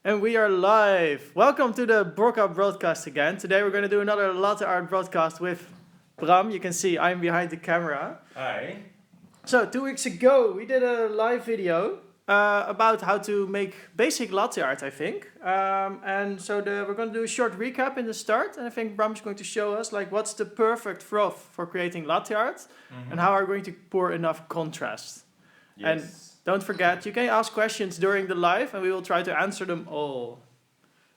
And we are live. Welcome to the Bocca broadcast again. Today we're going to do another latte art broadcast with Bram. You can see I'm behind the camera. Hi. So 2 weeks ago we did a live video about how to make basic latte art, I think. We're going to do a short recap in the start. And I think Bram's going to show us what's the perfect froth for creating latte art and how are we going to pour enough contrast. Yes. And don't forget, you can ask questions during the live and we will try to answer them all.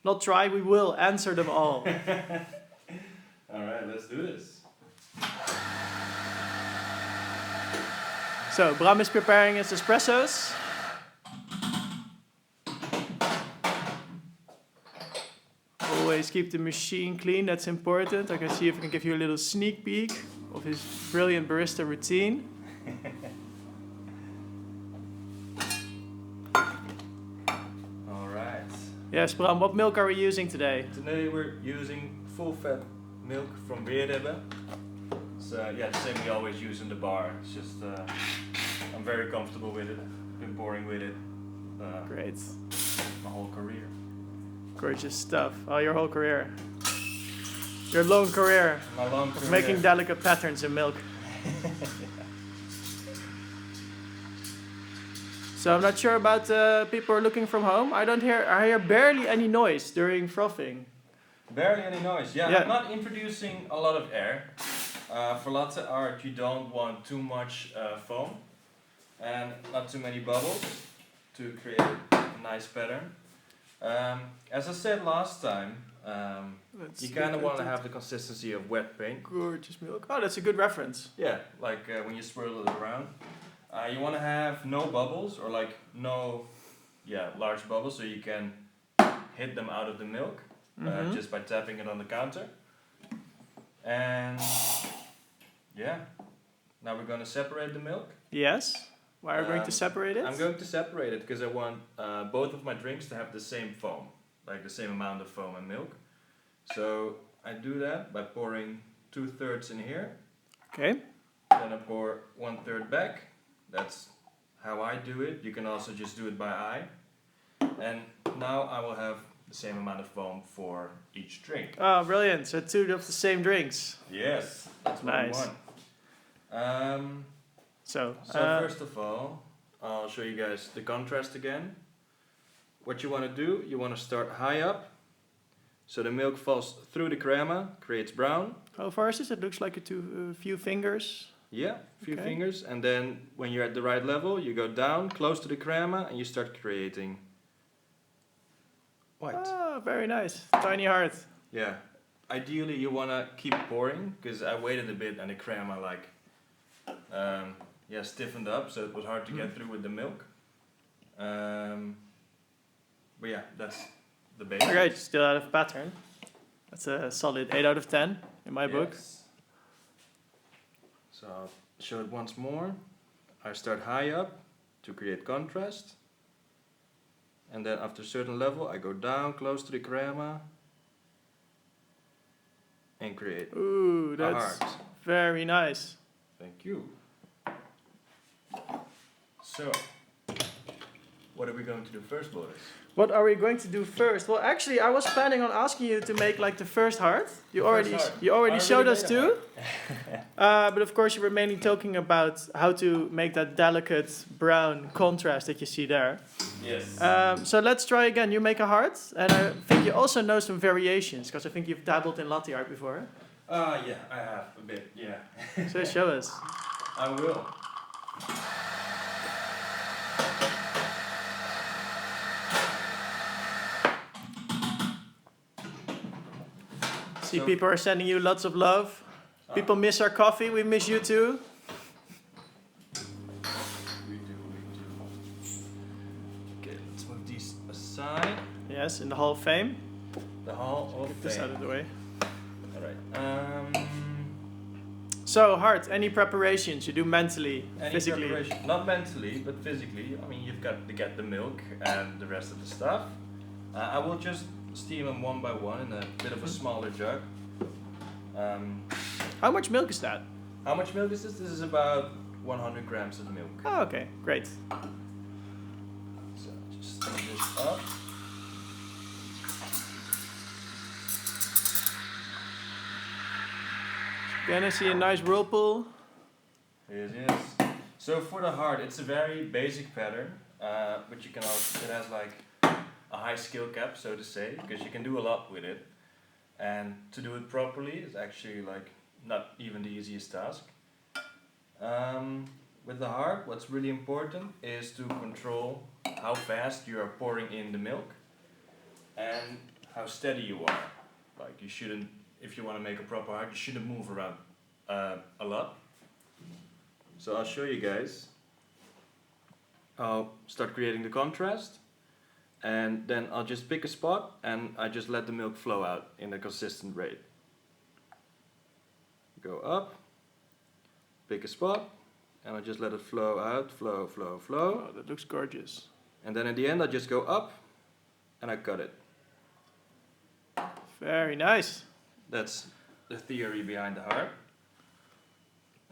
Not try, we will answer them all. Alright, let's do this. So, Bram is preparing his espressos. Always keep the machine clean, that's important. I can see if I can give you a little sneak peek of his brilliant barista routine. Yes, Bram, what milk are we using today? Today we're using full fat milk from Rosette. It's the same we always use in the bar. It's just, I'm very comfortable with it. Been pouring with it. Great. My whole career. Gorgeous stuff. Oh, your whole career. Your long career. My long career. Making delicate patterns in milk. So I'm not sure about people who are looking from home. I hear barely any noise during frothing. Barely any noise. Yeah, I'm not introducing a lot of air. For latte art, you don't want too much foam and not too many bubbles to create a nice pattern. As I said last time, you kind of want to have the consistency of wet paint. Gorgeous milk. Oh, that's a good reference. Yeah, like when you swirl it around. You want to have no bubbles or no large bubbles so you can hit them out of the milk just by tapping it on the counter. And now we're going to separate the milk. Yes. Why are we going to separate it? I'm going to separate it because I want both of my drinks to have the same foam, like the same amount of foam and milk. So I do that by pouring 2/3 in here. Okay. Then I pour 1/3 back. That's how I do it. You can also just do it by eye. And now I will have the same amount of foam for each drink. Oh, brilliant. So 2 of the same drinks. Yes, that's what nice. we want. So first of all, I'll show you guys the contrast again. What you want to do, you want to start high up. So the milk falls through the crema, creates brown. How far is this? It looks like a few fingers. Yeah, a few fingers, and then when you're at the right level, you go down close to the crema and you start creating white. Oh, very nice. Tiny heart. Yeah, ideally you want to keep pouring, because I waited a bit and the crema stiffened up, so it was hard to get through with the milk. But yeah, that's the basics. Okay, still out of pattern. That's a solid 8 out of 10 in my book. So I'll show it once more. I start high up to create contrast. And then after a certain level I go down close to the crema and create Ooh, that's a heart. Very nice. Thank you. So, what are we going to do first, Boris? What are we going to do first? Well, actually, I was planning on asking you to make the first heart. You already showed us two. But of course, you were mainly talking about how to make that delicate brown contrast that you see there. Yes. So let's try again. You make a heart, and I think you also know some variations, because I think you've dabbled in latte art before. Yeah, I have a bit, yeah. So show us. I will. See, people are sending you lots of love. People miss our coffee. We miss you too. We do. Okay, let's move these aside. Yes, in the Hall of Fame. The Hall of Fame. Get this out of the way. Alright. So, Hart, any preparations you do mentally, physically? Preparation? Not mentally, but physically. I mean, you've got to get the milk and the rest of the stuff. I will just steam them one by one in a bit of a smaller jug. How much milk is that? How much milk is this? This is about 100 grams of milk. Oh, okay, great. So just steam this up. Again, I see a nice whirlpool. Yes, yes. So for the heart, it's a very basic pattern, but you can also, it has like a high skill cap, so to say, because you can do a lot with it. And to do it properly is actually like not even the easiest task. With the heart, what's really important is to control how fast you are pouring in the milk and how steady you are. Like you shouldn't, if you want to make a proper heart, you shouldn't move around a lot. So I'll show you guys. I'll start creating the contrast, and then I'll just pick a spot and I just let the milk flow out in a consistent rate. Go up, pick a spot, and I just let it flow out, flow, flow, flow. Oh, that looks gorgeous. And then at the end I just go up and I cut it. Very nice. That's the theory behind the heart.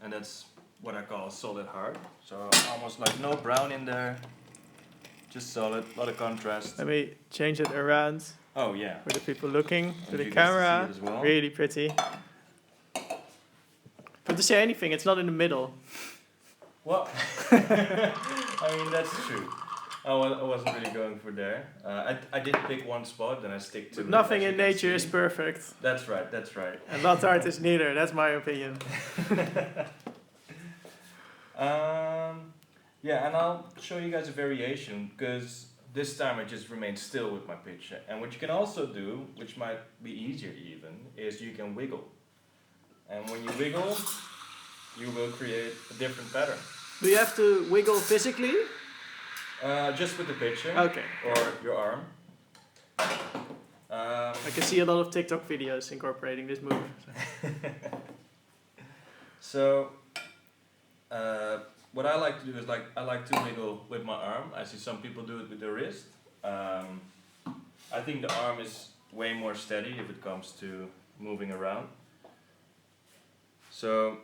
And that's what I call a solid heart. So almost like no brown in there, just solid, a lot of contrast. Let me change it around Oh yeah. for the people looking And to the you guys camera. see it as well. Really pretty. But to say anything, it's not in the middle. Well, I mean that's true. I wasn't really going for there. I did pick one spot, then I stick to it. Nothing as you in can nature is see. perfect. That's right, that's right. And latte art is neither, that's my opinion. Yeah, and I'll show you guys a variation, because this time I just remained still with my picture. And what you can also do, which might be easier even, is you can wiggle. And when you wiggle, you will create a different pattern. Do you have to wiggle physically? Just with the picture. Okay. Or your arm. I can see a lot of TikTok videos incorporating this move. So, what I like to do is I like to wiggle with my arm. I see some people do it with their wrist. I think the arm is way more steady if it comes to moving around. So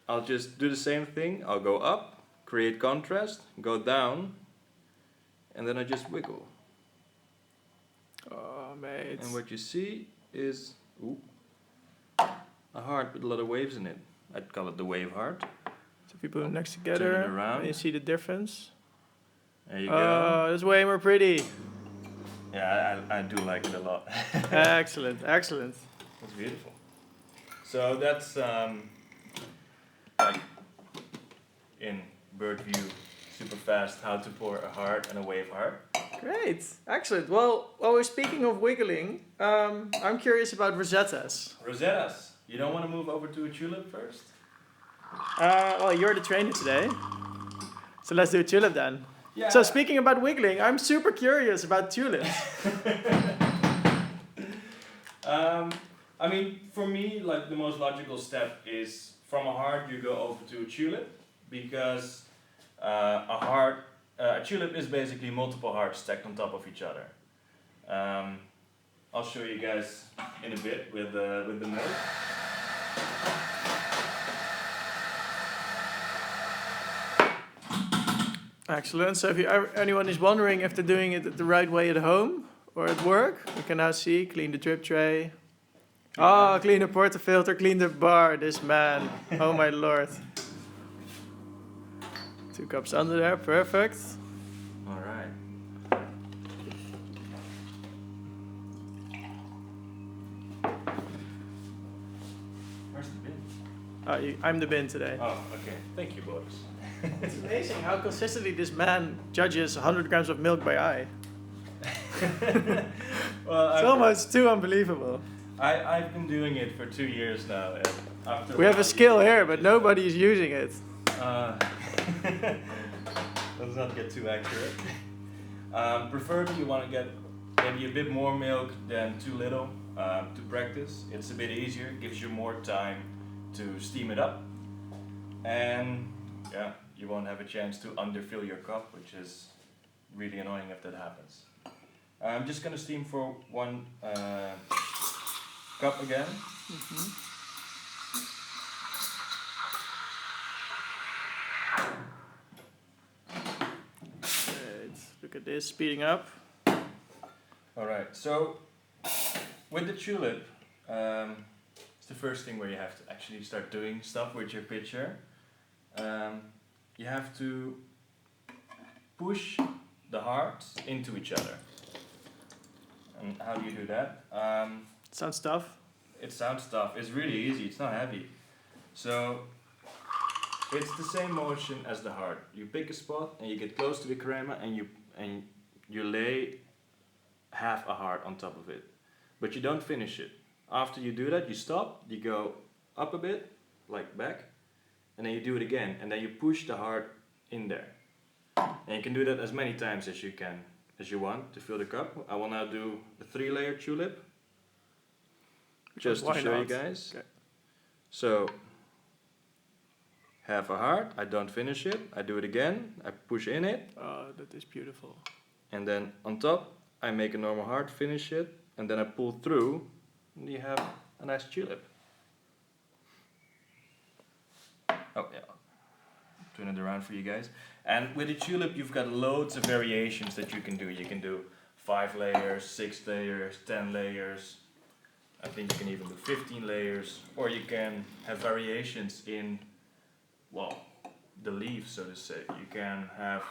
I'll just do the same thing. I'll go up, create contrast, go down, and then I just wiggle. Oh, mate. And what you see is a heart with a lot of waves in it. I'd call it the wave heart. So if you put them next Turn together, it around. you see the difference. There you Oh, go. that's way more pretty. Yeah, I do like it a lot. Excellent, excellent. That's beautiful. So that's like in bird view, super fast, how to pour a heart and a wave heart. Great, excellent. Well, while we're speaking of wiggling, I'm curious about Rosettas. Rosettas. You don't want to move over to a Chulip first? Well, you're the trainer today, so let's do a Tulip then. Yeah. So speaking about wiggling, I'm super curious about tulips. I mean, for me, like the most logical step is from a heart you go over to a tulip, because a tulip is basically multiple hearts stacked on top of each other. I'll show you guys in a bit with the milk. Excellent. So if anyone is wondering if they're doing it the right way at home or at work, you can now see, clean the drip tray. Oh, clean the portafilter, clean the bar, this man. Oh my lord. 2 cups under there, perfect. Alright. Where's the bin? I'm the bin today. Oh, okay. Thank you, boys. It's amazing how consistently this man judges 100 grams of milk by eye. Well, It's almost too unbelievable. I've been doing it for 2 years now. And after We have a while, skill you here, but nobody is using it. Let's not get too accurate. Preferably you want to get maybe a bit more milk than too little to practice. It's a bit easier, gives you more time to steam it up. And yeah, you won't have a chance to underfill your cup, which is really annoying if that happens. I'm just going to steam for 1 cup again. Great. Look at this, speeding up. Alright, so with the tulip, the first thing where you have to actually start doing stuff with your pitcher. You have to push the hearts into each other. And how do you do that? Sounds tough. It sounds tough. It's really easy. It's not heavy. So it's the same motion as the heart. You pick a spot and you get close to the crema and you lay half a heart on top of it. But you don't finish it. After you do that, you stop, you go up a bit, like back, and then you do it again, and then you push the heart in there. And you can do that as many times as you want to fill the cup. I will now do a 3-layer tulip, just to show you guys. Okay. So, half a heart, I don't finish it, I do it again, I push in it. Oh, that is beautiful. And then on top, I make a normal heart, finish it, and then I pull through, and you have a nice tulip. Oh yeah, turn it around for you guys. And with the tulip, you've got loads of variations that you can do. You can do 5 layers, 6 layers, 10 layers. I think you can even do 15 layers, or you can have variations in, well, the leaves, so to say. You can have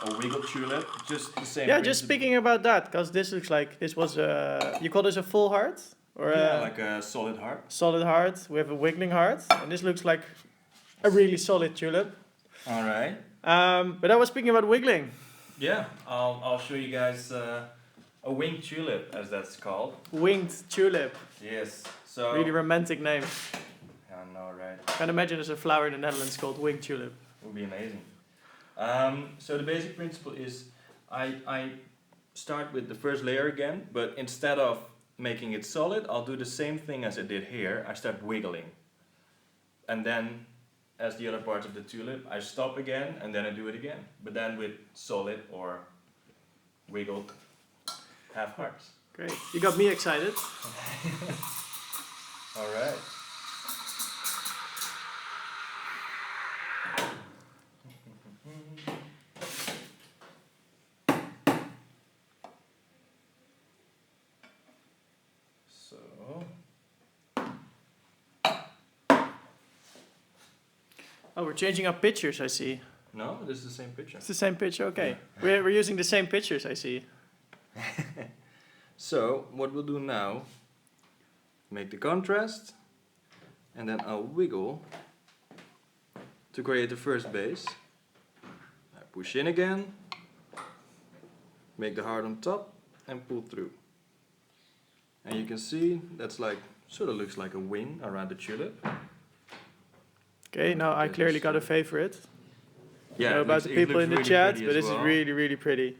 a wiggle tulip, just the same. Yeah, just speaking about that, because this looks like this was you call this a full heart? Or yeah, like a solid heart. Solid heart. We have a wiggling heart, and this looks like a really solid tulip. All right. But I was speaking about wiggling. Yeah, I'll show you guys a winged tulip, as that's called. Winged tulip. Yes. So. Really romantic name. I know, right? Can't imagine there's a flower in the Netherlands called winged tulip. Would be amazing. So the basic principle is I start with the first layer again, but instead of making it solid, I'll do the same thing as I did here. I start wiggling. And then, as the other parts of the tulip, I stop again and then I do it again. But then with solid or wiggled half hearts. Great. You got me excited. All right. Oh, we're changing up pictures, I see. No, this is the same picture. It's the same picture, okay. Yeah. We're using the same pictures, I see. So, what we'll do now, make the contrast, and then I'll wiggle to create the first base. I push in again, make the heart on top, and pull through. And you can see that's like, sort of looks like a wing around the tulip. Okay, now I clearly got a favorite. Yeah, I know about the people in the chat, but this is really, really pretty.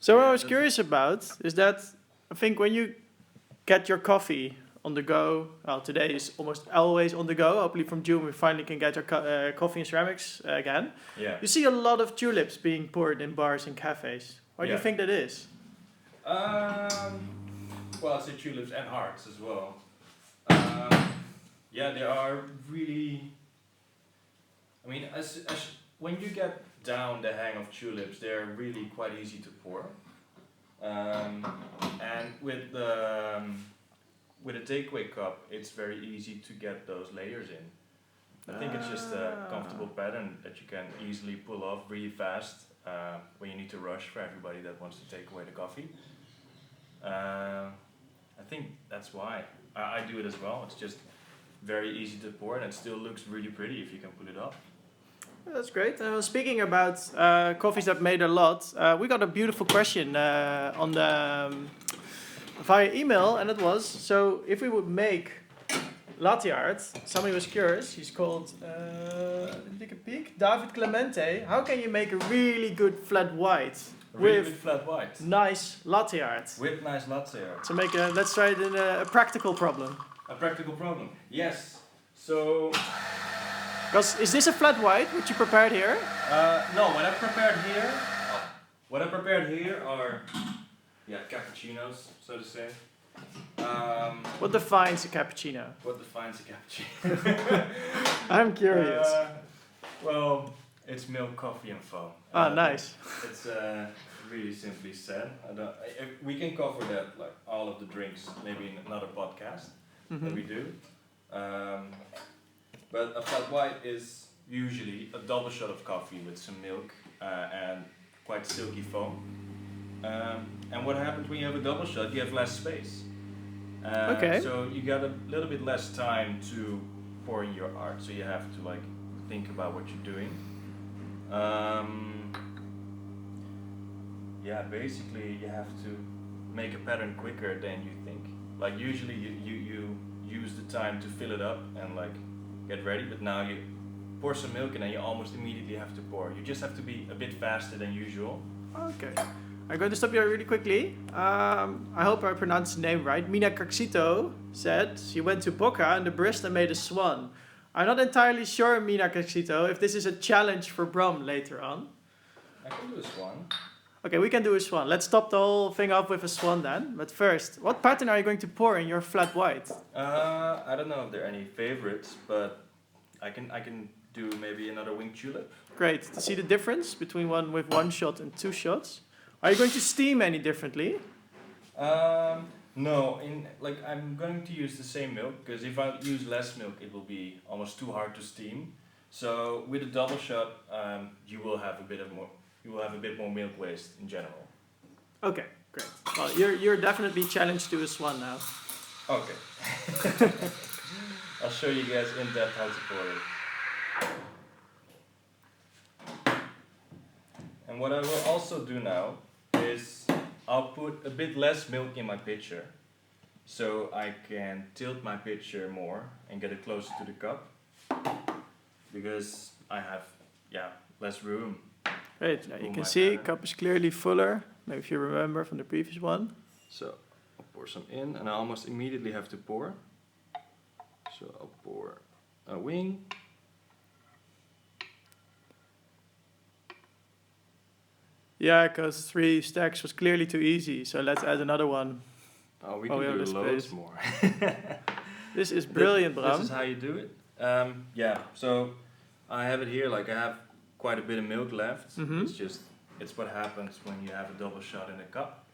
So what I was curious about is that I think when you get your coffee on the go, well, today is almost always on the go. Hopefully from June we finally can get our coffee and ceramics again. Yeah. You see a lot of tulips being poured in bars and cafes. Why do you think that is? Well, I say tulips and hearts as well. Yeah, they are really. I mean, when you get down the hang of tulips, they're really quite easy to pour. And with the takeaway cup, it's very easy to get those layers in. I think it's just a comfortable pattern that you can easily pull off really fast when you need to rush for everybody that wants to take away the coffee. I think that's why I do it as well. It's just very easy to pour and it still looks really pretty if you can pull it off. That's great. Speaking about coffees that made a lot, we got a beautiful question on the via email, and it was, so if we would make latte art, somebody was curious, he's called, let me take a peek, David Clemente, how can you make a really good flat white? Really good flat white. Nice latte art. With nice latte art. So let's try it in a practical problem. A practical problem, yes. So... Is this a flat white, what you prepared here? No, what I prepared here are cappuccinos, so to say. What defines a cappuccino? What defines a cappuccino? I'm curious. Well, it's milk, coffee, and foam. Ah, nice. It's really simply said. We can cover that, like all of the drinks, maybe in another podcast that we do. But a flat white is usually a double shot of coffee with some milk and quite silky foam. And what happens when you have a double shot? You have less space. So you got a little bit less time to pour in your art. So you have to like think about what you're doing. Basically you have to make a pattern quicker than you think. Like usually you use the time to fill it up and like get ready, but now you pour some milk and then you almost immediately have to pour. You just have to be a bit faster than usual. Okay. I'm going to stop you really quickly. I hope I pronounced the name right. Mina Caxito said she went to Bocca and the barista made a swan. I'm not entirely sure, Mina Caxito, if this is a challenge for Bram later on. I can do a swan. Okay, we can do a swan. Let's top the whole thing up with a swan then. But first, what pattern are you going to pour in your flat white? I don't know if there are any favorites, but I can do maybe another winged tulip. Great. To see the difference between one with one shot and two shots. Are you going to steam any differently? No, I'm going to use the same milk, because if I use less milk it will be almost too hard to steam. So with a double shot, you will have a bit more milk waste in general. Okay, great. Well, you're definitely challenged to a swan now. Okay. I'll show you guys in depth how to pour it. And what I will also do now is I'll put a bit less milk in my pitcher, so I can tilt my pitcher more and get it closer to the cup, because I have less room. Great, now you can see cup is clearly fuller, maybe if you remember from the previous one. So I'll pour some in and I almost immediately have to pour. So I'll pour a wing. Yeah, because 3 stacks was clearly too easy, so let's add another one. Oh, we can do loads more. This is brilliant, Bram. This is how you do it. So I have it here, like I have quite a bit of milk left. It's what happens when you have a double shot in a cup.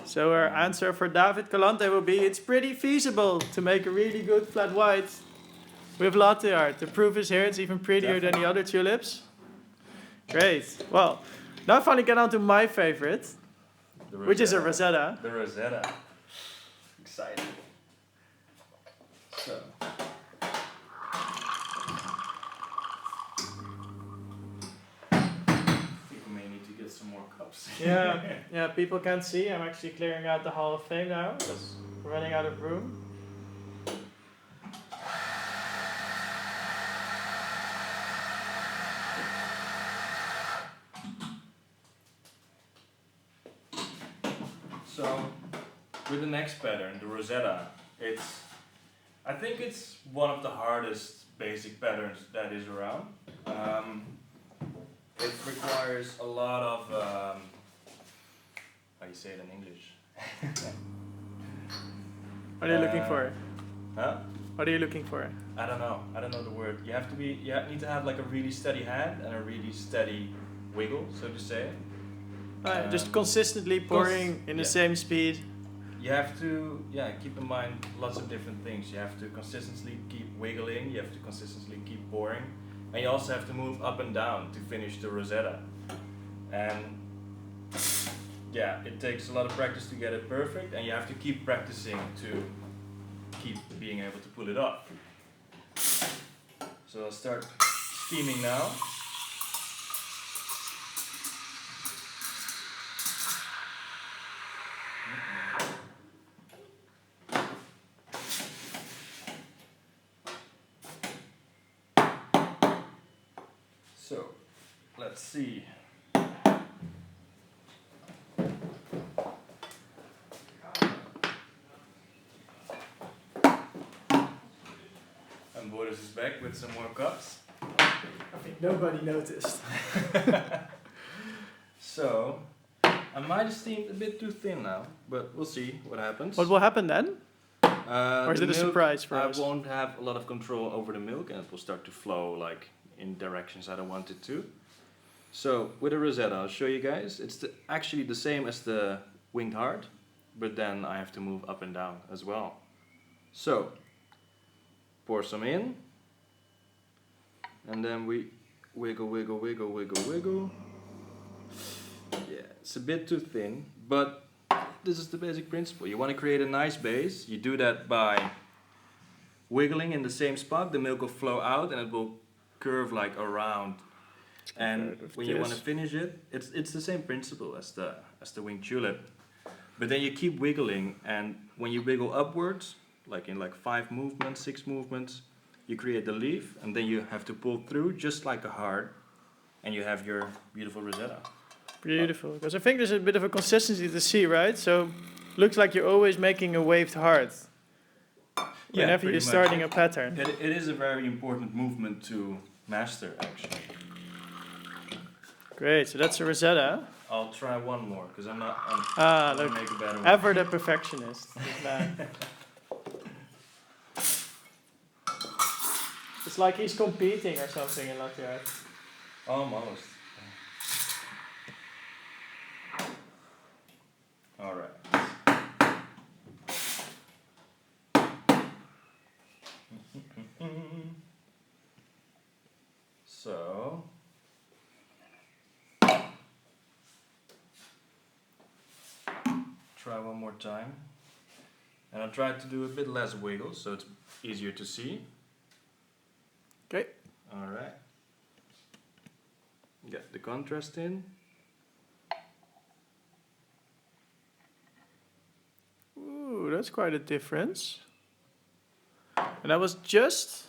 So our answer for David Calante will be, it's pretty feasible to make a really good flat white with latte art. The proof is here, it's even prettier than the other tulips. Great. Well, now I finally get on to my favorite, which is a Rosetta. The Rosetta. Exciting. So. Some more cups. Yeah, people can't see. I'm actually clearing out the Hall of Fame now because we're running out of room. So, with the next pattern, the Rosetta, I think it's one of the hardest basic patterns that is around. It requires a lot of, how do you say it in English? What are you looking for? Huh? What are you looking for? I don't know the word. You need to have like a really steady hand and a really steady wiggle, so to say. Just consistently pouring in the same speed. You have to, keep in mind lots of different things. You have to consistently keep wiggling, you have to consistently keep pouring. And you also have to move up and down to finish the Rosetta. And it takes a lot of practice to get it perfect, and you have to keep practicing to keep being able to pull it off. So I'll start steaming now. So, let's see. And Boris is back with some more cups. I think nobody noticed. So, I might have steamed a bit too thin now, but we'll see what happens. What will happen then? Or is it a surprise for us? I won't have a lot of control over the milk, and it will start to flow like in directions I don't want it to. So with a Rosetta, I'll show you guys. It's actually the same as the winged heart, but then I have to move up and down as well. So pour some in, and then we wiggle, wiggle, wiggle, wiggle, wiggle. Yeah, it's a bit too thin, but this is the basic principle. You want to create a nice base. You do that by wiggling in the same spot. The milk will flow out and it will curve like around. And when you want to finish it, it's the same principle as the winged tulip. But then you keep wiggling, and when you wiggle upwards, like in like 5 movements, 6 movements, you create the leaf, and then you have to pull through just like a heart, and you have your beautiful Rosetta. Beautiful, because I think there's a bit of a consistency to see, right? So looks like you're always making a waved heart whenever you're starting a pattern. It is a very important movement to master, actually. Great, so that's a Rosetta. I'll try one more, because I'm not... Look, make a better one. ever the perfectionist. It's like he's competing or something in latte art. Almost. All right. So try one more time, and I'll try to do a bit less wiggle so it's easier to see. Okay. All right. Get the contrast in. Ooh, that's quite a difference. And that was just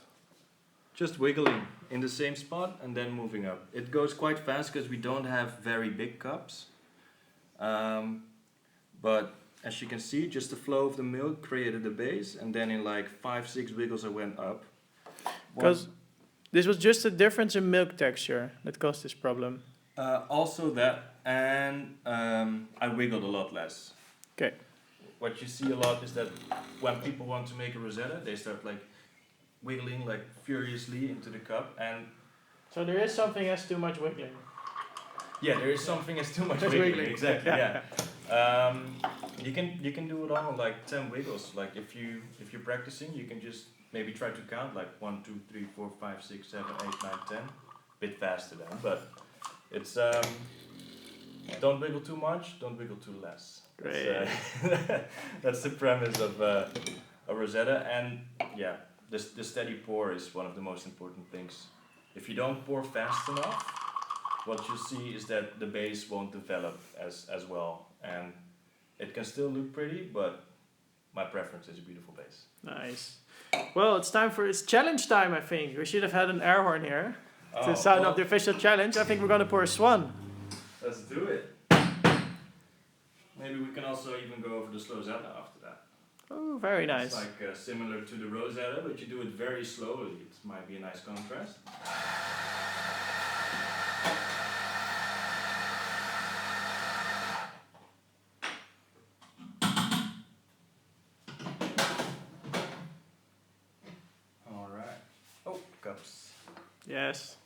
wiggling in the same spot and then moving up. It goes quite fast because we don't have very big cups. But as you can see, just the flow of the milk created the base, and then in like 5-6 wiggles I went up. Because this was just a difference in milk texture that caused this problem. Also that, and I wiggled a lot less. Okay. What you see a lot is that when people want to make a Rosetta, they start like wiggling like furiously into the cup, and so there is something as too much wiggling. Yeah, there is something as too much wiggling. Exactly. Yeah. You can do it on like 10 wiggles. Like if you're practicing, you can just maybe try to count like 1, 2, 3, 4, 5, 6, 7, 8, 9, 10. Bit faster then, but it's don't wiggle too much, don't wiggle too less. Great. That's the premise of a Rosetta, and yeah, the steady pour is one of the most important things. If you don't pour fast enough, what you see is that the base won't develop as well, and it can still look pretty, but my preference is a beautiful base. Nice. Well, it's challenge time, I think. We should have had an air horn here to sound up the official challenge. I think we're going to pour a swan. Let's do it. Maybe we can also even go over the Slowzetta after that. Oh, very nice. It's like similar to the Rosetta, but you do it very slowly. It might be a nice contrast. All right. Oh, cups. Yes.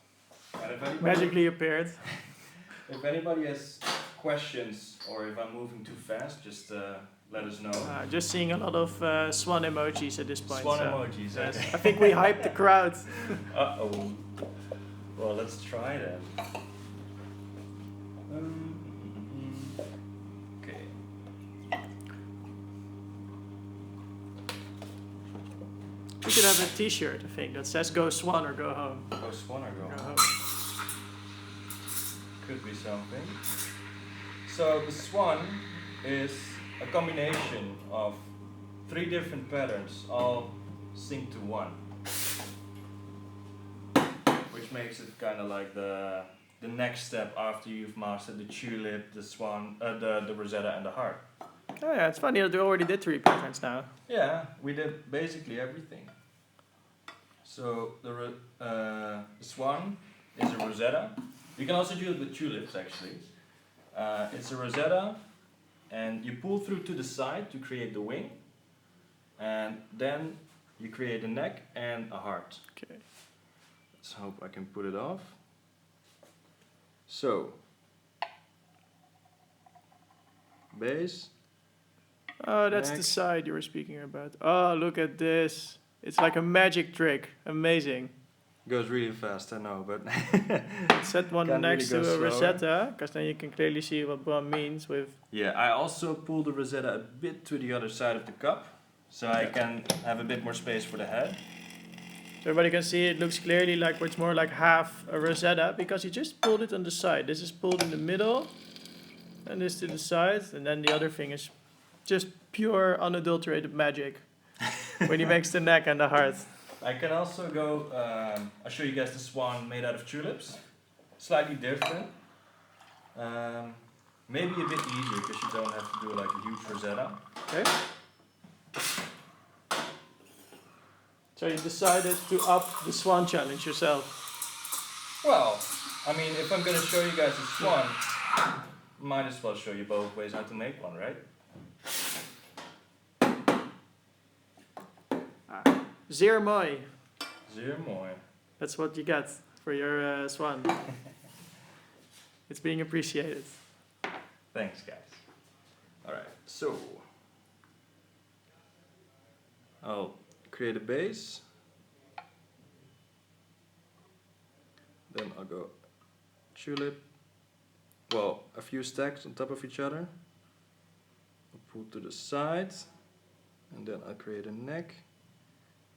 And if anybody, Magically appeared. if anybody has questions or if I'm moving too fast, just let us know. Just seeing a lot of swan emojis at this point. Swan emojis, yes. okay. I think we hyped the crowd. Uh-oh. Well, let's try that. Okay. We could have a t-shirt, I think, that says go swan or go home. Go swan or go home. Could be something. So the swan is a combination of 3 different patterns all synced to one, which makes it kind of like the next step after you've mastered the tulip, the swan, the Rosetta, and the heart. Oh yeah, it's funny that we already did 3 patterns now. Yeah, we did basically everything. So the swan is a Rosetta. You can also do it with tulips, actually. It's a Rosetta, and you pull through to the side to create the wing, and then you create a neck and a heart. Okay. Let's hope I can put it off. So, base. Oh, that's the neck. side you were speaking about. Oh, look at this. It's like a magic trick. Amazing. Goes really fast, I know, but Set one Can't next really to go a slower. Rosetta, because then you can clearly see what Bram means with... yeah, I also pull the Rosetta a bit to the other side of the cup, so I can have a bit more space for the head. So everybody can see it looks clearly like it's more like half a Rosetta, because you just pulled it on the side. This is pulled in the middle, and this to the side, and then the other thing is just pure unadulterated magic when he makes the neck and the heart. I can also go, I'll show you guys the swan made out of tulips. Slightly different. Maybe a bit easier because you don't have to do like a huge Rosetta. Okay. So you decided to up the swan challenge yourself. Well, I mean, if I'm going to show you guys a swan, might as well show you both ways how to make one, right? Zeer mooi. Zeer mooi. That's what you get for your swan. It's being appreciated. Thanks, guys. Alright, so I'll create a base. Then I'll go Chulip. Well, a few stacks on top of each other. I'll pull to the side. And then I'll create a neck.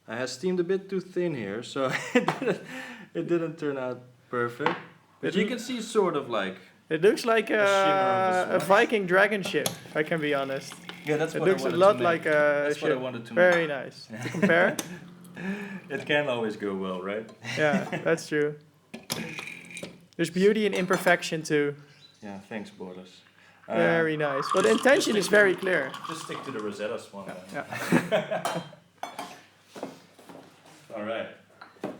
I have steamed a bit too thin here, so it didn't turn out perfect. But you can see sort of like... It looks like shimmer of a the swan. Viking dragon ship, if I can be honest. Yeah, that's It what I looks a wanted lot to make. like a That's what I ship. wanted to Very nice. To compare? It can always go well, right? Yeah, that's true. There's beauty in imperfection too. Yeah, thanks, Boris. Very nice. Well, the intention is very clear. Just stick to the Rosetta swan. Yeah. All right.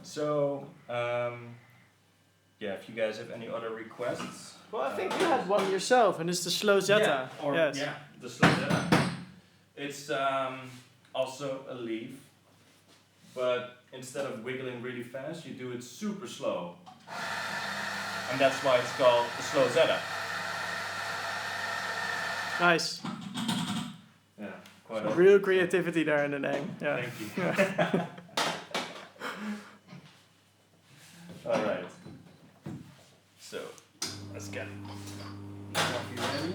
So, yeah, if you guys have any other requests. Well, I think you had one yourself, and it's the slow zeta. Yeah, or, Yes. yeah, the slow zeta. It's also a leaf, but instead of wiggling really fast, you do it super slow. And that's why it's called the slow zeta. Nice. Yeah, quite Some real creativity there in the name. Yeah. Thank you. All right. So, let's get coffee ready.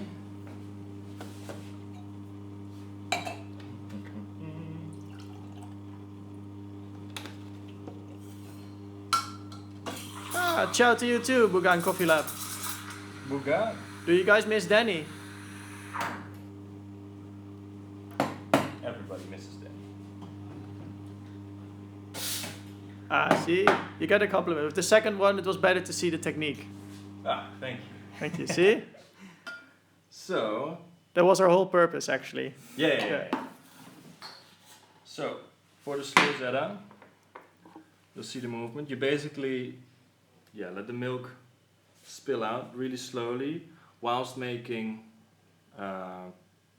Ciao to you too, Bocca and Coffee Lab. Bocca. Do you guys miss Danny? Everybody misses them. See? You get a compliment. With the second one, it was better to see the technique. Thank you. Thank you. See? So. That was our whole purpose, actually. Yeah. So, for the slow zeta, you'll see the movement. You basically, let the milk spill out really slowly whilst making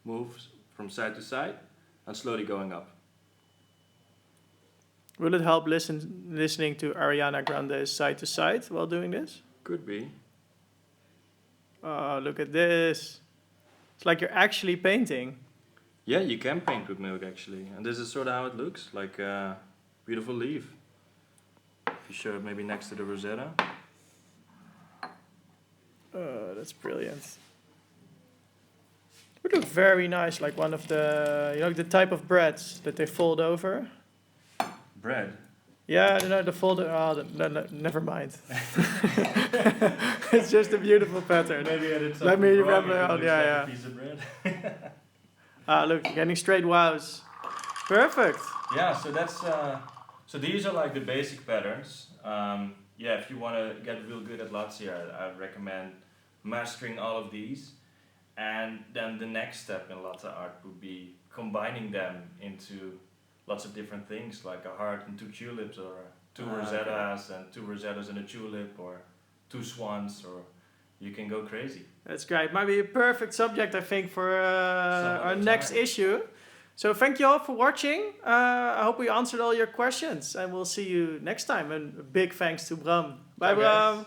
moves from side to side and slowly going up. Will it help listening to Ariana Grande side to side while doing this? Could be. Oh, look at this. It's like you're actually painting. Yeah, you can paint with milk actually. And this is sort of how it looks, like a beautiful leaf. If you show it maybe next to the Rosetta. Oh, that's brilliant. It would look very nice, like one of the, the type of breads that they fold over. Bread? Yeah, the folded, never mind. It's just a beautiful pattern. Maybe I did something Let me wrong remember, if it looks like yeah. a piece of bread. Look, getting straight wows. Perfect. Yeah, so that's so these are like the basic patterns. If you want to get real good at Latte, I recommend mastering all of these. And then the next step in Latte art would be combining them into lots of different things, like a heart and two tulips, or two rosettas and two rosettas and a tulip, or two swans, or you can go crazy. That's great. Might be a perfect subject, I think, for our next issue. So thank you all for watching. I hope we answered all your questions, and we'll see you next time. And a big thanks to Bram. Bye, Bram. Guys.